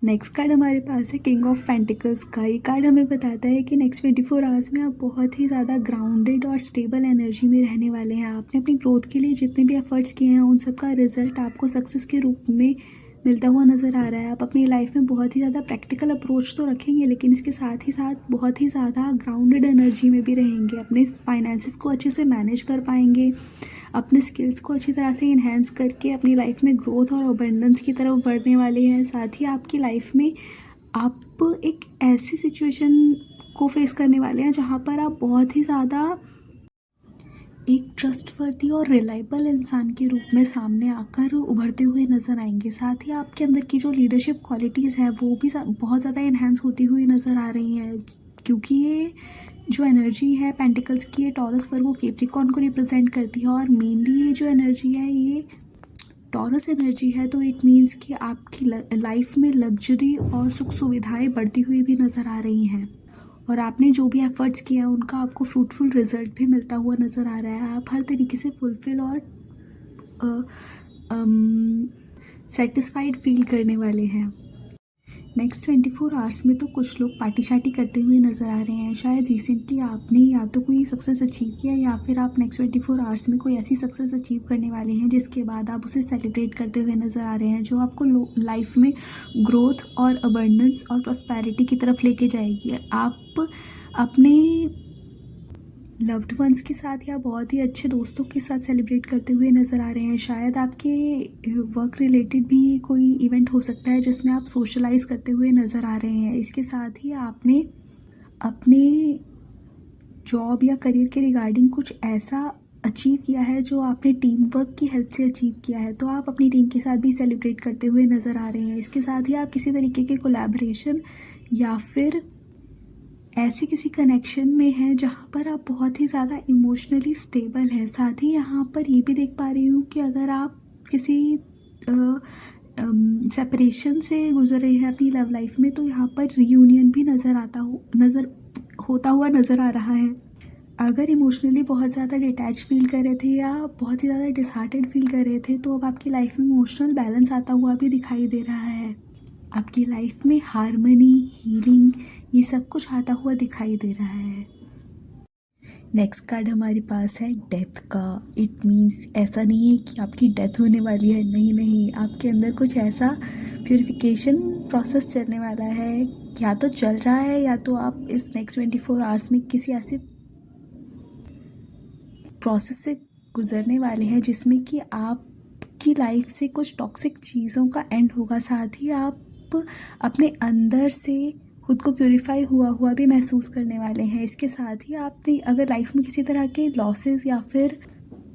Next card हमारे पास है king of pentacles का। ये कार्ड हमें बताता है कि नेक्स्ट 24 आवर्स में आप बहुत ही ज़्यादा ग्राउंडेड और स्टेबल एनर्जी में रहने वाले हैं। आपने अपनी ग्रोथ के लिए जितने भी एफर्ट्स किए हैं उन सब का रिजल्ट आपको सक्सेस के रूप में मिलता हुआ नज़र आ रहा है। आप अपनी लाइफ में बहुत ही ज़्यादा प्रैक्टिकल अप्रोच तो रखेंगे, लेकिन इसके साथ ही साथ बहुत ही ज़्यादा ग्राउंडेड एनर्जी में भी रहेंगे। अपने फाइनेंसिस को अच्छे से मैनेज कर पाएंगे, अपने स्किल्स को अच्छी तरह से इन्हेंस करके अपनी लाइफ में ग्रोथ और अबंडेंस की तरफ बढ़ने वाले हैं। साथ ही आपकी लाइफ में आप एक ऐसी सिचुएशन को फेस करने वाले हैं जहाँ पर आप बहुत ही ज़्यादा एक ट्रस्टवर्दी और रिलायबल इंसान के रूप में सामने आकर उभरते हुए नज़र आएंगे। साथ ही आपके अंदर की जो लीडरशिप क्वालिटीज़ हैं वो भी बहुत ज़्यादा इन्हेंस होती हुई नज़र आ रही हैं, क्योंकि ये जो एनर्जी है पेंटिकल्स की, ये टॉरस वर्गो कैप्रिकॉर्न को रिप्रेजेंट करती है। और मेनली ये जो एनर्जी है ये टॉरस एनर्जी है, तो इट मीन्स कि आपकी लाइफ में लग्जरी और सुख सुविधाएं बढ़ती हुई भी नज़र आ रही हैं, और आपने जो भी एफर्ट्स किए हैं उनका आपको फ्रूटफुल रिजल्ट भी मिलता हुआ नज़र आ रहा है। आप हर तरीके से फुलफिल और सेटिस्फाइड फील करने वाले हैं। नेक्स्ट 24 आवर्स में तो कुछ लोग पार्टी शार्टी करते हुए नज़र आ रहे हैं। शायद रिसेंटली आपने या तो कोई सक्सेस अचीव किया या फिर आप नेक्स्ट 24 आवर्स में कोई ऐसी सक्सेस अचीव करने वाले हैं जिसके बाद आप उसे सेलिब्रेट करते हुए नज़र आ रहे हैं, जो आपको लाइफ में ग्रोथ और अबंडेंस और प्रॉस्पेरिटी की तरफ लेके जाएगी। आप अपने लव्ड वंस के साथ या बहुत ही अच्छे दोस्तों के साथ सेलिब्रेट करते हुए नज़र आ रहे हैं। शायद आपके वर्क रिलेटेड भी कोई इवेंट हो सकता है जिसमें आप सोशलाइज करते हुए नज़र आ रहे हैं। इसके साथ ही आपने अपने जॉब या करियर के रिगार्डिंग कुछ ऐसा अचीव किया है जो आपने टीम वर्क की हेल्प से अचीव किया है, तो आप अपनी टीम के साथ भी सेलिब्रेट करते हुए नज़र आ रहे हैं। इसके साथ ही आप किसी तरीके के कोलैबोरेशन या फिर ऐसे किसी कनेक्शन में है जहाँ पर आप बहुत ही ज़्यादा इमोशनली स्टेबल हैं। साथ ही यहाँ पर ये भी देख पा रही हूँ कि अगर आप किसी सेपरेशन से गुजर रहे हैं अपनी लव लाइफ में, तो यहाँ पर रियूनियन भी होता हुआ नज़र आ रहा है। अगर इमोशनली बहुत ज़्यादा डिटैच फील कर रहे थे या बहुत ही ज़्यादा डिसहार्टेड फील कर रहे थे, तो अब आपकी लाइफ में इमोशनल बैलेंस आता हुआ भी दिखाई दे रहा है। आपकी लाइफ में हार्मनी, हीलिंग, ये सब कुछ आता हुआ दिखाई दे रहा है। नेक्स्ट कार्ड हमारे पास है डेथ का। इट मीन्स ऐसा नहीं है कि आपकी डेथ होने वाली है, नहीं, आपके अंदर कुछ ऐसा प्यूरिफिकेशन प्रोसेस चलने वाला है, या तो चल रहा है या तो आप इस नेक्स्ट 24 आवर्स में किसी ऐसे प्रोसेस से गुजरने वाले हैं जिसमें कि आपकी लाइफ से कुछ टॉक्सिक चीज़ों का एंड होगा। साथ ही आप अपने अंदर से खुद को प्यूरिफाई हुआ भी महसूस करने वाले हैं। इसके साथ ही आपने अगर लाइफ में किसी तरह के लॉसेस या फिर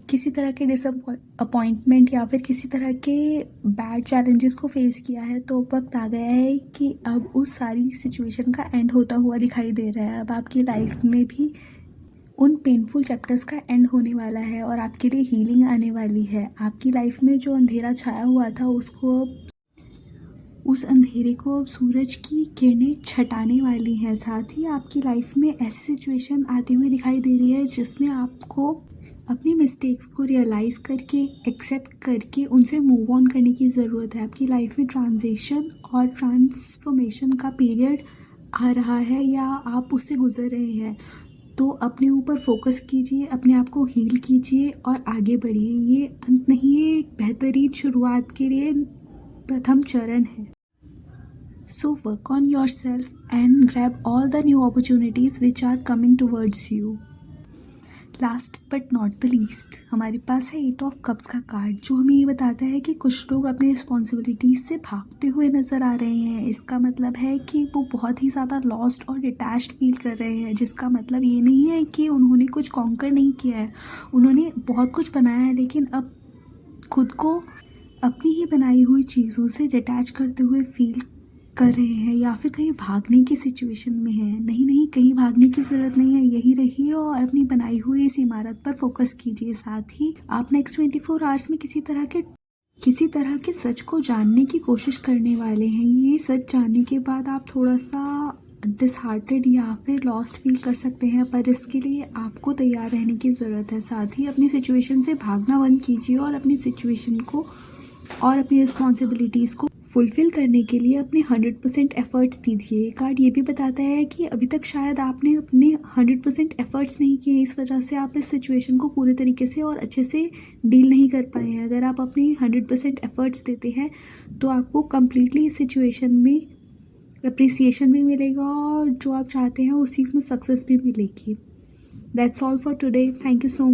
किसी तरह के डिसअपॉइंटमेंट या फिर किसी तरह के बैड चैलेंजेस को फेस किया है, तो वक्त आ गया है कि अब उस सारी सिचुएशन का एंड होता हुआ दिखाई दे रहा है। अब आपकी लाइफ में भी उन पेनफुल चैप्टर्स का एंड होने वाला है और आपके लिए हीलिंग आने वाली है। आपकी लाइफ में जो अंधेरा छाया हुआ था उस अंधेरे को अब सूरज की किरणें छटाने वाली हैं। साथ ही आपकी लाइफ में ऐसी सिचुएशन आती हुई दिखाई दे रही है जिसमें आपको अपनी मिस्टेक्स को रियलाइज़ करके एक्सेप्ट करके उनसे मूव ऑन करने की ज़रूरत है। आपकी लाइफ में ट्रांजिशन और ट्रांसफॉर्मेशन का पीरियड आ रहा है या आप उससे गुजर रहे हैं, तो अपने ऊपर फोकस कीजिए, अपने आप को हील कीजिए और आगे बढ़िए। ये अंत नहीं है, एक बेहतरीन शुरुआत के लिए प्रथम चरण है। So work on yourself and grab all the new opportunities which are coming towards you. Last but not the least हमारे पास है 8 ऑफ कप्स का कार्ड, जो हमें ये बताता है कि कुछ लोग अपनी रिस्पॉन्सिबिलिटीज से भागते हुए नज़र आ रहे हैं। इसका मतलब है कि वो बहुत ही ज़्यादा लॉस्ट और डिटैच्ड फील कर रहे हैं, जिसका मतलब ये नहीं है कि उन्होंने कुछ कॉन्कर नहीं किया है। उन्होंने बहुत कुछ बनाया है, लेकिन अब खुद को अपनी ही बनाई हुई चीज़ों से डिटैच करते हुए फील कर रहे हैं या फिर कहीं भागने की सिचुएशन में है। नहीं, कहीं भागने की ज़रूरत नहीं है, यही रहिए और अपनी बनाई हुई इस इमारत पर फोकस कीजिए। साथ ही आप नेक्स्ट 24 आवर्स में किसी तरह के सच को जानने की कोशिश करने वाले हैं। ये सच जानने के बाद आप थोड़ा सा डिसहार्टेड या फिर लॉस्ट फील कर सकते हैं, पर इसके लिए आपको तैयार रहने की ज़रूरत है। साथ ही अपनी सिचुएशन से भागना बंद कीजिए और अपनी सिचुएशन को और अपनी रिस्पॉन्सिबिलिटीज़ को फुलफ़िल करने के लिए अपने 100% एफ़र्ट्स दीजिए। ये कार्ड ये भी बताता है कि अभी तक शायद आपने अपने 100% एफ़र्ट्स नहीं किए, इस वजह से आप इस सिचुएशन को पूरे तरीके से और अच्छे से डील नहीं कर पाए हैं। अगर आप अपने 100% एफ़र्ट्स देते हैं तो आपको कम्प्लीटली इस सिचुएशन में एप्रिसिएशन भी मिलेगा और जो आप चाहते हैं उस चीज़ में सक्सेस भी मिलेगी। That's all for today. Thank you so much.